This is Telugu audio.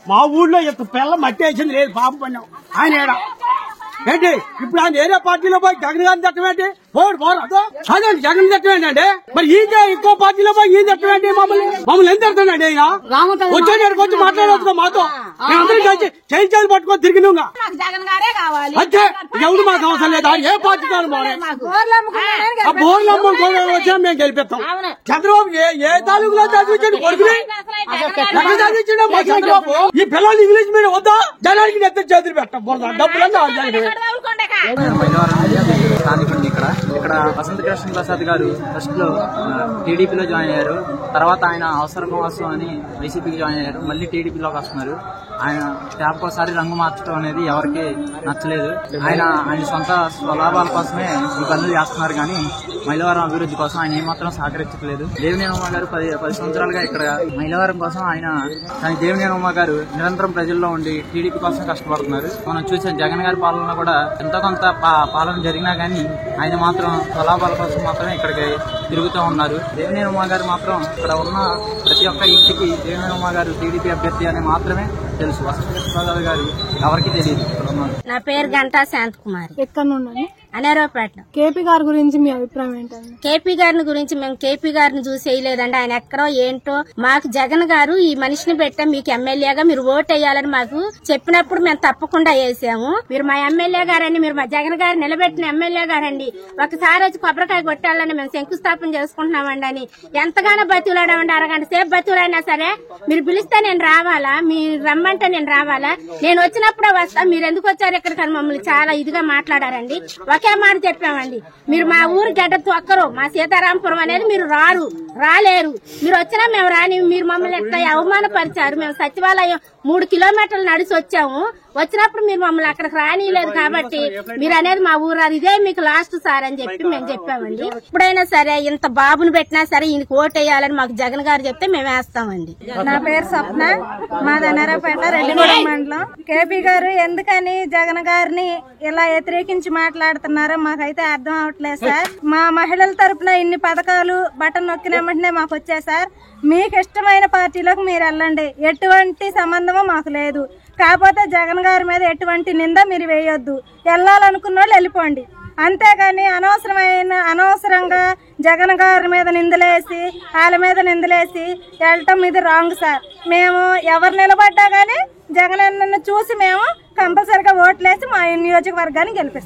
మా ఊళ్ళో ఇంత పిల్ల మట్టి వేసింది లేదు పాపం పడినాం ఆయన ఏడా ఏంటి ఇప్పుడు ఆయన ఏరియా పార్టీలో పోయి జగన్ గారిని తిట్టమేంటి పోరాదు చదవండి జగన్ తిట్టమేంటండి మరి ఈయన ఇంకో పార్టీలో పోయి ఈయన తిట్టమేంటి మమ్మల్ని ఎంత తిడుతున్నాండి ఈయన వచ్చేటానికి వచ్చి మాట్లాడవచ్చు మాతో మేమందరం కలిసి చేయి పట్టుకొని తిరిగినాగా అంతే ఎవరు మాకు అవసరం లేదు ఏ పార్టీ ఆ బోర్లు అమ్ముకోవడం వచ్చినా మేము గెలిపిస్తాం చంద్రబాబు ఏ తాలూకులో చదివించండి కొడుకుని ఎక్కడ చదివించండి మా చంద్రబాబు ఈ పిల్లలు ఇంగ్లీష్ మీడియం వద్దా జనానికి నెత్త చేతులు పెట్టం డబ్బులన్నా స్థానికుడిని ఇక్కడ వసంత కృష్ణ ప్రసాద్ గారు ఫస్ట్ లో టీడీపీలో జాయిన్ అయ్యారు. తర్వాత ఆయన అవసరం కోసం అని వైసీపీకి జాయిన్ అయ్యారు. మళ్ళీ టీడీపీలోకి వస్తున్నారు. ఆయన ఒకసారి రంగు మార్చడం అనేది ఎవరికి నచ్చలేదు. ఆయన సొంత స్వలాభాల కోసమే ఈ పనులు చేస్తున్నారు కానీ మైలవరం అభివృద్ధి కోసం ఆయన ఏమాత్రం సహకరించట్లేదు. దేవినేని ఉమ్మ గారు 10 సంవత్సరాలుగా ఇక్కడ మైలవరం కోసం కానీ దేవినేని ఉమ్మ గారు నిరంతరం ప్రజల్లో ఉండి టీడీపీ కోసం కష్టపడుతున్నారు. మనం చూసాం జగన్ గారి పాలన కూడా ఎంతో కొంత పాలన జరిగినా కానీ ఆయన మాత్రం స్వలాభాల కోసం మాత్రమే ఇక్కడికి తిరుగుతూ ఉన్నారు. దేవినేని ఉమ్మ గారు మాత్రం ఇక్కడ ఉన్న ప్రతి ఒక్క ఇంటికి దేవినేని ఉమ్మ గారు టీడీపీ అభ్యర్థి అని మాత్రమే తెలుసు. వసంత కృష్ణ గారు ఎవరికి తెలియదు. నా పేరు గంటా శాంతకుమారి. ఎక్కడ నుండి? అనేరవపేట. కేపీ గారి గురించి మీ అభిప్రాయం ఏంటండి? కేపీ గారిని గురించి మేము కేపీ గారిని చూసి వేయలేదండి. ఆయన ఎక్కడో ఏంటో మాకు జగన్ గారు ఈ మనిషిని పెట్టాం మీకు ఎమ్మెల్యేగా మీరు ఓటు వేయాలని మాకు చెప్పినప్పుడు మేము తప్పకుండా వేసాము. మీరు మా ఎమ్మెల్యే గారండి, మీరు మా జగన్ గారు నిలబెట్టిన ఎమ్మెల్యే గారండి, ఒకసారి వచ్చి కొబ్బరికాయ కొట్టాలని మేము శంకుస్థాపన చేసుకుంటున్నామండి అని ఎంతగానో బతులాడామండి. అరగంట సేపు బతులైనా సరే మీరు పిలిస్తే నేను రావాలా, మీరు రమ్మంటే నేను రావాలా, నేను వచ్చినప్పుడే వస్తా, మీరు ఎందుకు వచ్చారు ఇక్కడికి మమ్మల్ని చాలా ఇదిగా మాట్లాడారండి. ఒకే మాట చెప్పామండి, మీరు మా ఊరు గడ్డ తొక్కరు, మా సీతారాంపురం అనేది మీరు రాలేరు, మీరు వచ్చినా మేము రాని, మీరు మమ్మల్ని ఎట్లా అవమానపరిచారు. మేము సచివాలయం 3 కిలోమీటర్లు నడిచి వచ్చాము, వచ్చినప్పుడు మీరు మమ్మల్ని అక్కడికి రానిలేదు కాబట్టి మీరు అనేది మా ఊరు ఇదే మీకు లాస్ట్ సార్ అని చెప్పి మేము చెప్పామండి. ఇప్పుడైనా సరే ఇంత బాబుని పెట్టినా సరే ఈయనకి ఓటేయాలని మాకు జగన్ గారు చెప్తే మేము వేస్తామండి. నా పేరు స్వప్న, మాది అనేరవపేట, రెడ్డిగూడెం మండలం. కేపీ గారు ఎందుకని జగన్ గారిని ఇలా వ్యతిరేకించి మాట్లాడుతున్నారో మాకైతే అర్థం అవట్లేదు సార్. మా మహిళల తరపున ఇన్ని పథకాలు బటన్ నొక్కిన వెంటనే మాకు వచ్చాయి సార్. మీకు ఇష్టమైన పార్టీలోకి మీరు వెళ్ళండి, ఎటువంటి సంబంధము మాకు లేదు. కాకపోతే జగన్ గారి మీద ఎటువంటి నింద మీరు వేయొద్దు, వెళ్ళాలనుకున్న వాళ్ళు వెళ్ళిపోండి. అంతేగాని అనవసరంగా జగన్ గారి మీద నిందలేసి వాళ్ళ మీద నిందలేసి వెళ్ళటం ఇది రాంగ్ సార్. మేము ఎవరు నిలబడ్డా గానీ జగన్ అన్నను చూసి మేము కంపల్సరిగా ఓట్లేసి మా నియోజకవర్గాన్ని గెలిపిస్తాం.